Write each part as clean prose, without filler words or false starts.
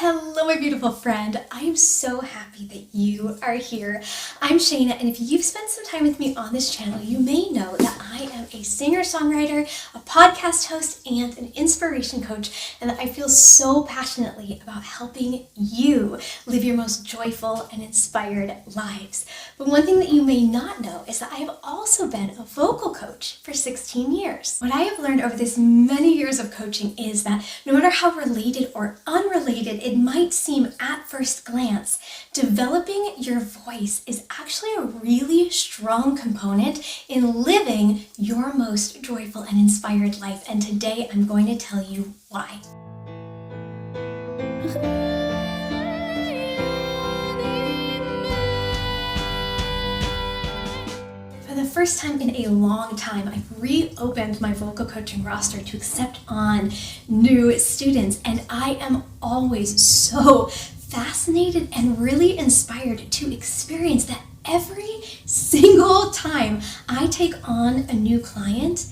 Hello, my beautiful friend. I am so happy that you are here. I'm Shaina, and if you've spent some time with me on this channel, you may know that I am a singer-songwriter, a podcast host, and an inspiration coach, and that I feel so passionately about helping you live your most joyful and inspired lives. But one thing that you may not know is that I have also been a vocal coach for 16 years. What I have learned over this many years of coaching is that no matter how related or unrelated it might seem at first glance, developing your voice is actually a really strong component in living your most joyful and inspired life. And today I'm going to tell you why. For the first time in a long time, I've reopened my vocal coaching roster to accept on new students, and I am always so fascinated and really inspired to experience that every single time I take on a new client,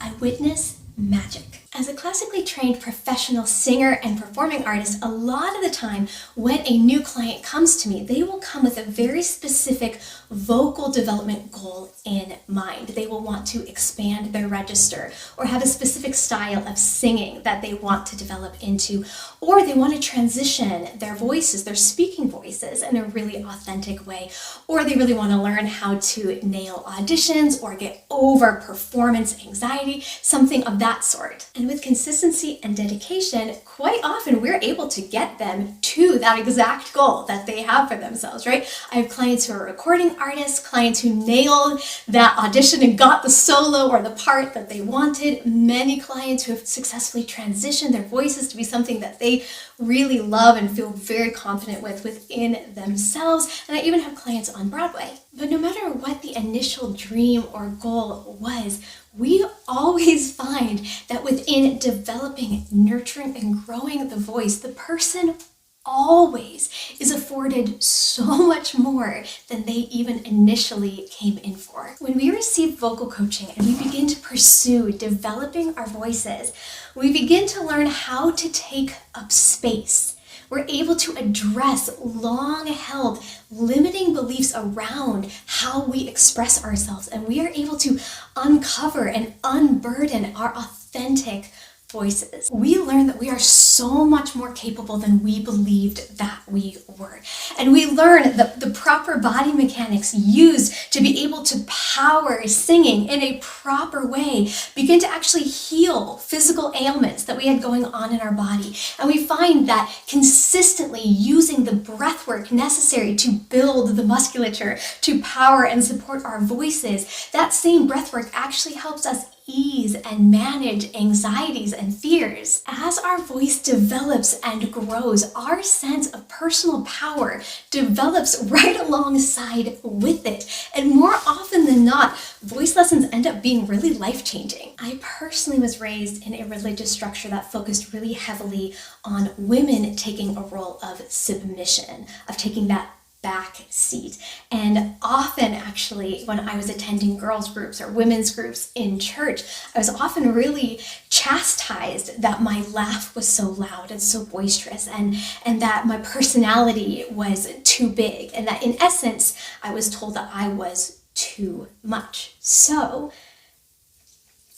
I witness magic. As a classically trained professional singer and performing artist, a lot of the time when a new client comes to me, they will come with a very specific vocal development goal in mind. They will want to expand their register or have a specific style of singing that they want to develop into, or they want to transition their voices, their speaking voices, in a really authentic way, or they really want to learn how to nail auditions or get over performance anxiety, something of that sort. And with consistency and dedication, quite often we're able to get them to that exact goal that they have for themselves, right? I have clients who are recording artists, clients who nailed that audition and got the solo or the part that they wanted, many clients who have successfully transitioned their voices to be something that they really love and feel very confident with within themselves. And I even have clients on Broadway. But no matter what the initial dream or goal was, we always find that within developing, nurturing, and growing the voice, the person always is afforded so much more than they even initially came in for. When we receive vocal coaching and we begin to pursue developing our voices, we begin to learn how to take up space. We're able to address long-held limiting beliefs around how we express ourselves, and we are able to uncover and unburden our authentic voices. We learn that we are so much more capable than we believed that we were. And we learn that the proper body mechanics used to be able to power singing in a proper way begin to actually heal physical ailments that we had going on in our body. And we find that consistently using the breath work necessary to build the musculature, to power and support our voices, that same breath work actually helps us ease and manage anxieties and fears. As our voice develops and grows, our sense of personal power develops right alongside with it. And more often than not, voice lessons end up being really life-changing. I personally was raised in a religious structure that focused really heavily on women taking a role of submission, of taking that back seat. And often actually when I was attending girls groups or women's groups in church, I was often really chastised that my laugh was so loud and so boisterous, and that my personality was too big, and that in essence I was told that I was too much. So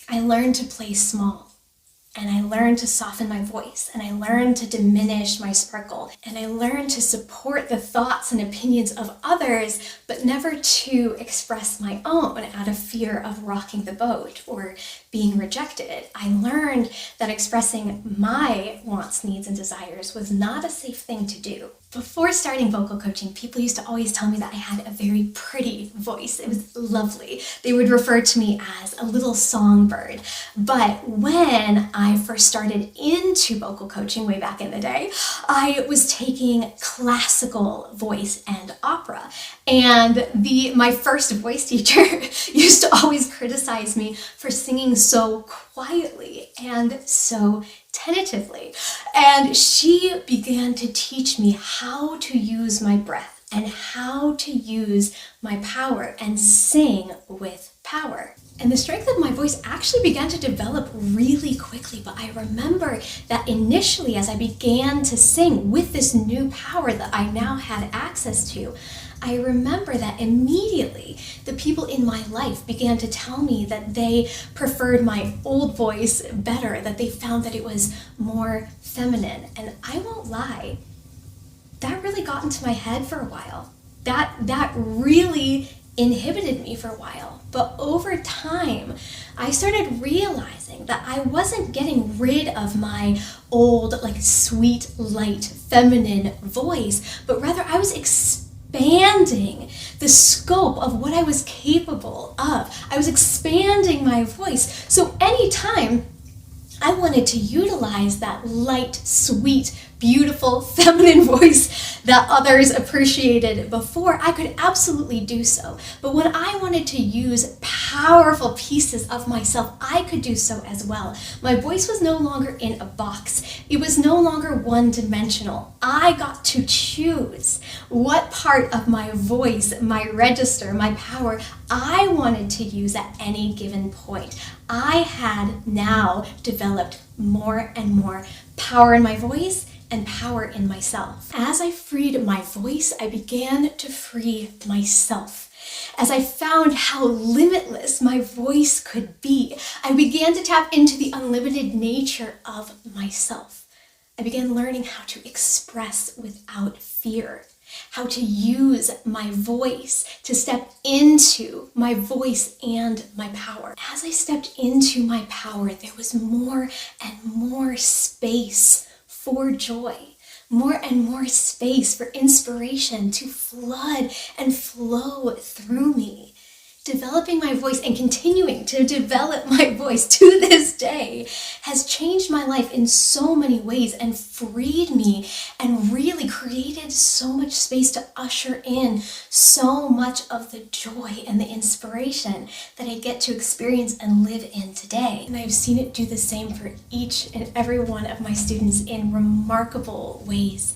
I learned to play small. And I learned to soften my voice, and I learned to diminish my sparkle, and I learned to support the thoughts and opinions of others, but never to express my own out of fear of rocking the boat or being rejected. I learned that expressing my wants, needs, and desires was not a safe thing to do. Before starting vocal coaching, people used to always tell me that I had a very pretty voice. It was lovely. They would refer to me as a little songbird. But when I first started into vocal coaching way back in the day, I was taking classical voice and opera. And my first voice teacher used to always criticize me for singing so quietly and so tentatively. And she began to teach me how to use my breath and how to use my power and sing with power. And the strength of my voice actually began to develop really quickly. But I remember that initially, as I began to sing with this new power that I now had access to, I remember that immediately the people in my life began to tell me that they preferred my old voice better, that they found that it was more feminine. And I won't lie, that really got into my head for a while. That really inhibited me for a while. But over time, I started realizing that I wasn't getting rid of my old, sweet, light, feminine voice, but rather I was expanding the scope of what I was capable of. I was expanding my voice. So anytime I wanted to utilize that light, sweet, beautiful, feminine voice that others appreciated before, I could absolutely do so. But when I wanted to use powerful pieces of myself, I could do so as well. My voice was no longer in a box. It was no longer one-dimensional. I got to choose what part of my voice, my register, my power, I wanted to use at any given point. I had now developed more and more power in my voice and power in myself. As I freed my voice, I began to free myself. As I found how limitless my voice could be, I began to tap into the unlimited nature of myself. I began learning how to express without fear, how to use my voice to step into my voice and my power. As I stepped into my power, there was more and more space for joy, more and more space for inspiration to flood and flow through me. Developing my voice and continuing to develop my voice to this day has changed my life in so many ways and freed me and really created so much space to usher in so much of the joy and the inspiration that I get to experience and live in today. And I've seen it do the same for each and every one of my students in remarkable ways.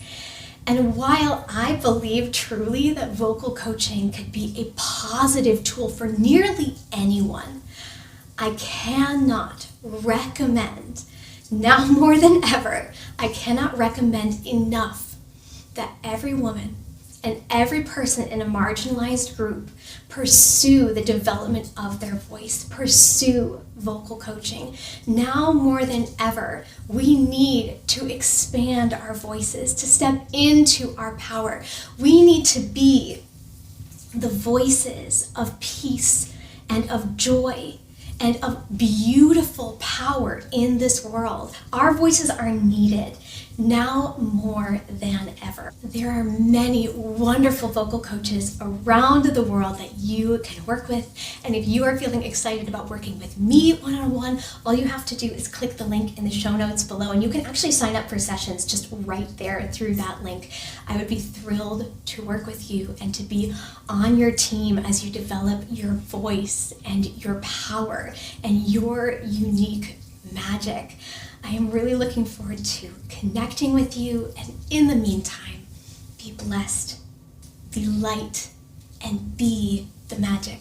And while I believe truly that vocal coaching could be a positive tool for nearly anyone, I cannot recommend, now more than ever, I cannot recommend enough that every woman and every person in a marginalized group pursue the development of their voice, pursue vocal coaching. Now more than ever, we need to expand our voices, to step into our power. We need to be the voices of peace and of joy and of beautiful power in this world. Our voices are needed now more than ever. There are many wonderful vocal coaches around the world that you can work with. And if you are feeling excited about working with me one-on-one, all you have to do is click the link in the show notes below, and you can actually sign up for sessions just right there through that link. I would be thrilled to work with you and to be on your team as you develop your voice and your power and your unique magic. I am really looking forward to connecting with you, and in the meantime, be blessed, be light, and be the magic.